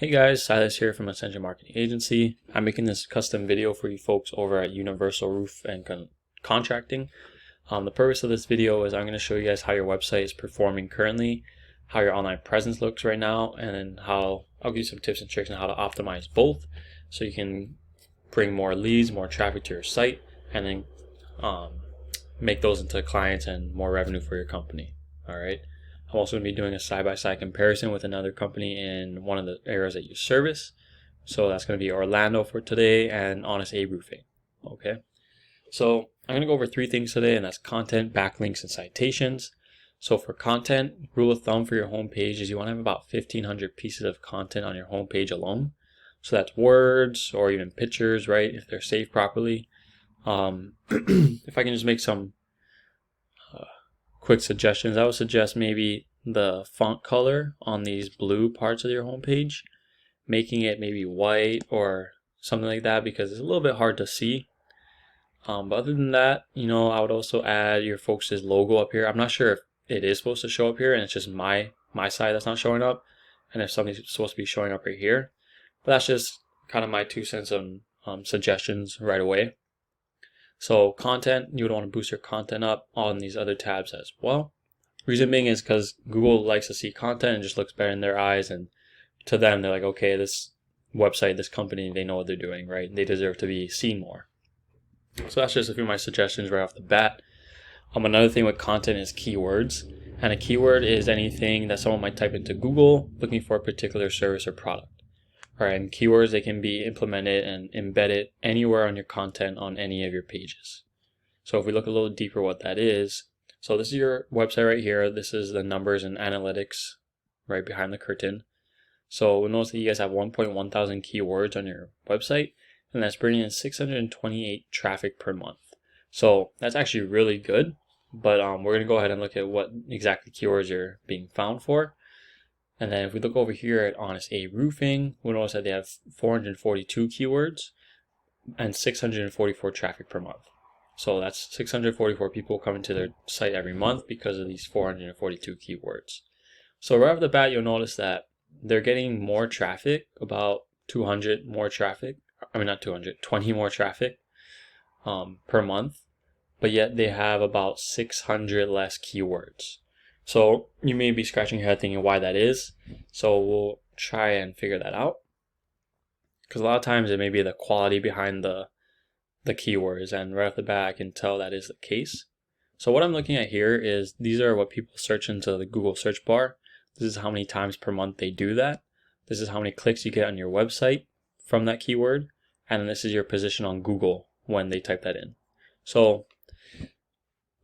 Hey guys, Sylas here from Ascension Marketing Agency. I'm making this custom video for you folks over at Universal Roof and Contracting. The purpose of this video is I'm going to show you guys how your website is performing currently, how your online presence looks right now, and then I'll give you some tips and tricks on how to optimize both so you can bring more leads, more traffic to your site, and then make those into clients and more revenue for your company. All right. I'm also going to be doing a side-by-side comparison with another company in one of the areas that you service. So that's going to be Orlando for today and Honest Abe Roofing. Okay. So I'm going to go over three things today, and that's content, backlinks, and citations. So for content, rule of thumb for your homepage is you want to have about 1,500 pieces of content on your homepage alone. So that's words or even pictures, right? If they're saved properly. If I can just make some quick suggestions, I would suggest maybe the font color on these blue parts of your homepage, making it maybe white or something like that, because it's a little bit hard to see. But other than that, I would also add your folks' logo up here. I'm not sure if it is supposed to show up here and it's just my side that's not showing up, and if something's supposed to be showing up right here. But that's just kind of my 2 cents on suggestions right away. So content, you would want to boost your content up on these other tabs as well. Reason being is because Google likes to see content and just looks better in their eyes, and to them they're like, okay, this website, this company, they know what they're doing, right? They deserve to be seen more. So that's just a few of my suggestions right off the bat. Another thing with content is keywords, and a keyword is anything that someone might type into Google looking for a particular service or product. All right, and keywords, they can be implemented and embedded anywhere on your content on any of your pages. So if we look a little deeper what that is, so this is your website right here. This is the numbers and analytics right behind the curtain. So we'll notice that you guys have 1.1 thousand keywords on your website, and that's bringing in 628 traffic per month. So that's actually really good, but we're going to go ahead and look at what exactly keywords are being found for. And then if we look over here at Honest Abe Roofing, we'll notice that they have 442 keywords and 644 traffic per month. So that's 644 people coming to their site every month because of these 442 keywords. So right off the bat, you'll notice that they're getting more traffic, about 200 more traffic. I mean, not 200, 20 more traffic per month. But yet they have about 600 less keywords. So you may be scratching your head thinking why that is. So we'll try and figure that out. Because a lot of times it may be the quality behind the keywords, and right off the bat I can tell that is the case. So what I'm looking at here is these are what people search into the Google search bar. This is how many times per month they do that. This is how many clicks you get on your website from that keyword, and then this is your position on Google when they type that in. So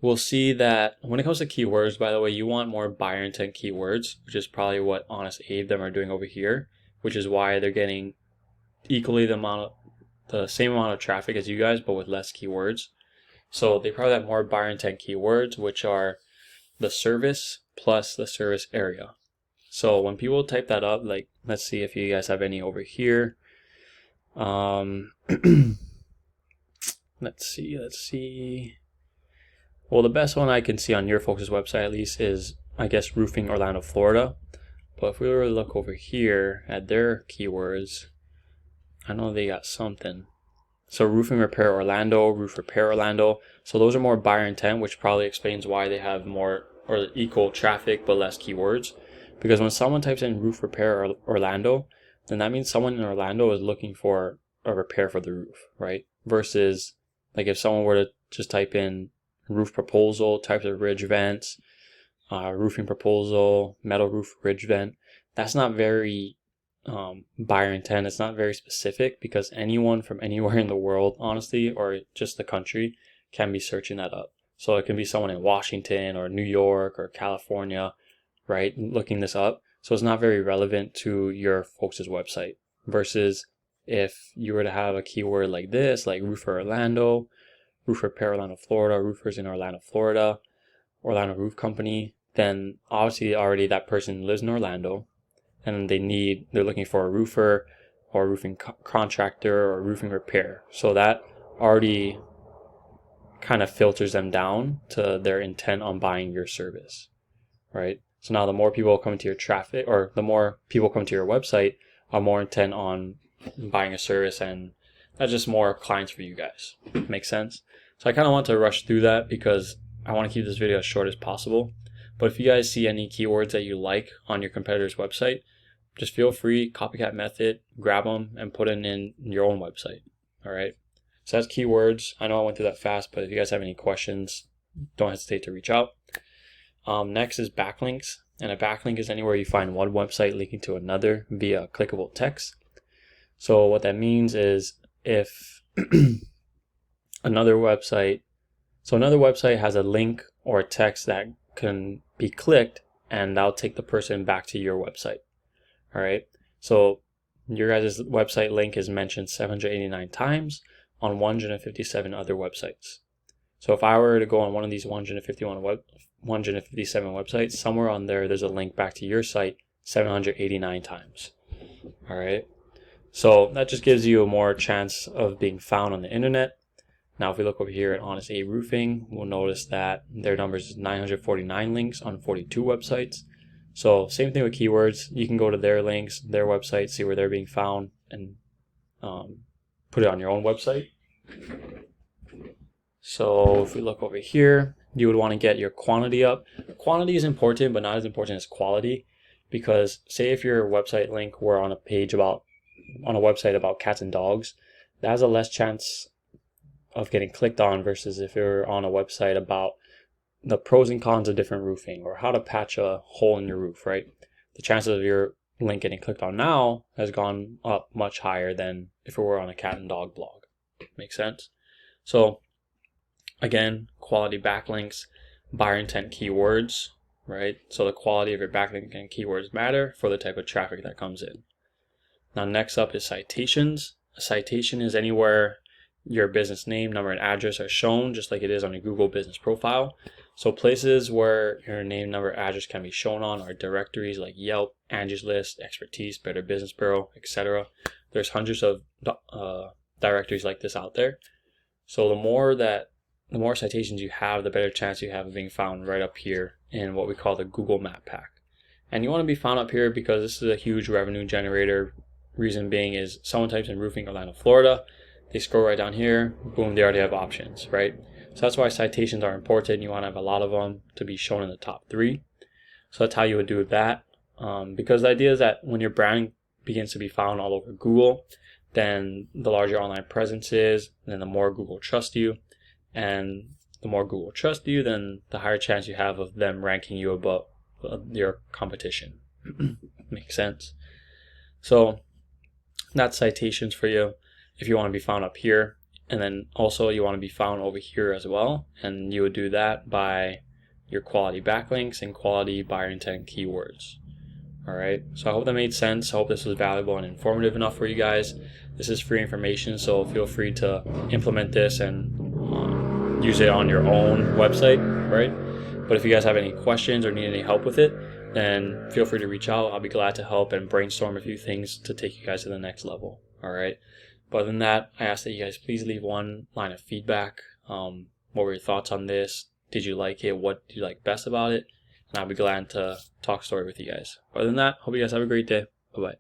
we'll see that when it comes to keywords, by the way, you want more buyer intent keywords, which is probably what Honest Abe them are doing over here, which is why they're getting equally the same amount of traffic as you guys, but with less keywords. So they probably have more buyer intent keywords, which are the service plus the service area. So when people type that up, like, let's see if you guys have any over here. Let's see. Well, the best one I can see on your folks' website at least is, I guess, Roofing Orlando, Florida. But if we were to look over here at their keywords, I know they got something. So Roofing Repair Orlando, Roof Repair Orlando. So those are more buyer intent, which probably explains why they have more or equal traffic but less keywords. Because when someone types in Roof Repair Orlando, then that means someone in Orlando is looking for a repair for the roof, right? Versus like if someone were to just type in roof proposal, types of ridge vents, roofing proposal, metal roof ridge vent, that's not very buyer intent. It's not very specific, because anyone from anywhere in the world, honestly, or just the country, can be searching that up. So it can be someone in Washington or New York or California, right, looking this up. So it's not very relevant to your folks' website. Versus if you were to have a keyword like this, like Roofer Orlando, Roof Repair Orlando, Florida, roofers in Orlando, Florida, Orlando Roof Company, then obviously already that person lives in Orlando, and they're looking for a roofer or a roofing contractor or roofing repair. So that already kind of filters them down to their intent on buying your service, right? So now the more people come to your traffic, or the more people come to your website, are more intent on buying a service, and that's just more clients for you guys. Makes sense? So I kind of want to rush through that because I want to keep this video as short as possible. But if you guys see any keywords that you like on your competitor's website, just feel free, copycat method, grab them and put it in your own website. All right. So that's keywords. I know I went through that fast, but if you guys have any questions, don't hesitate to reach out. Next is backlinks. And a backlink is anywhere you find one website linking to another via clickable text. So what that means is if another website has a link or a text that can be clicked, and that'll take the person back to your website. All right. So your guys' website link is mentioned 789 times on 157 other websites. So if I were to go on one of these 157 websites, somewhere on there's a link back to your site 789 times. All right. So that just gives you a more chance of being found on the internet. Now, if we look over here at Honest Abe Roofing, we'll notice that their numbers is 949 links on 42 websites. So same thing with keywords. You can go to their links, their website, see where they're being found, and put it on your own website. So if we look over here, you would want to get your quantity up. Quantity is important, but not as important as quality, because say if your website link were on a website about cats and dogs, that has a less chance of getting clicked on versus if you're on a website about the pros and cons of different roofing or how to patch a hole in your roof, right? The chances of your link getting clicked on now has gone up much higher than if it were on a cat and dog blog. Make sense? So again, quality backlinks, buyer intent keywords, right? So the quality of your backlink and keywords matter for the type of traffic that comes in. Now next up is citations. A citation is anywhere your business name, number, and address are shown, just like it is on your Google business profile. So places where your name, number, address can be shown on are directories like Yelp, Angie's List, Expertise, Better Business Bureau, etc. There's hundreds of directories like this out there. So the more citations you have, the better chance you have of being found right up here in what we call the Google Map Pack. And you want to be found up here because this is a huge revenue generator. Reason being is someone types in roofing Orlando, Florida. They scroll right down here, boom, they already have options, right? So that's why citations are important. You want to have a lot of them to be shown in the top 3. So that's how you would do that. Because the idea is that when your brand begins to be found all over Google, then the larger your online presence is, and then the more Google trusts you. And the more Google trusts you, then the higher chance you have of them ranking you above your competition. Makes sense? So that's citations for you. If you want to be found up here, and then also you want to be found over here as well, and you would do that by your quality backlinks and quality buyer intent keywords. All right, so I hope that made sense. I hope this was valuable and informative enough for you guys. This is free information, so feel free to implement this and use it on your own website, right? But if you guys have any questions or need any help with it, then feel free to reach out. I'll be glad to help and brainstorm a few things to take you guys to the next level. All right. But other than that, I ask that you guys please leave one line of feedback. What were your thoughts on this? Did you like it? What did you like best about it? And I'll be glad to talk story with you guys. Other than that, hope you guys have a great day. Bye-bye.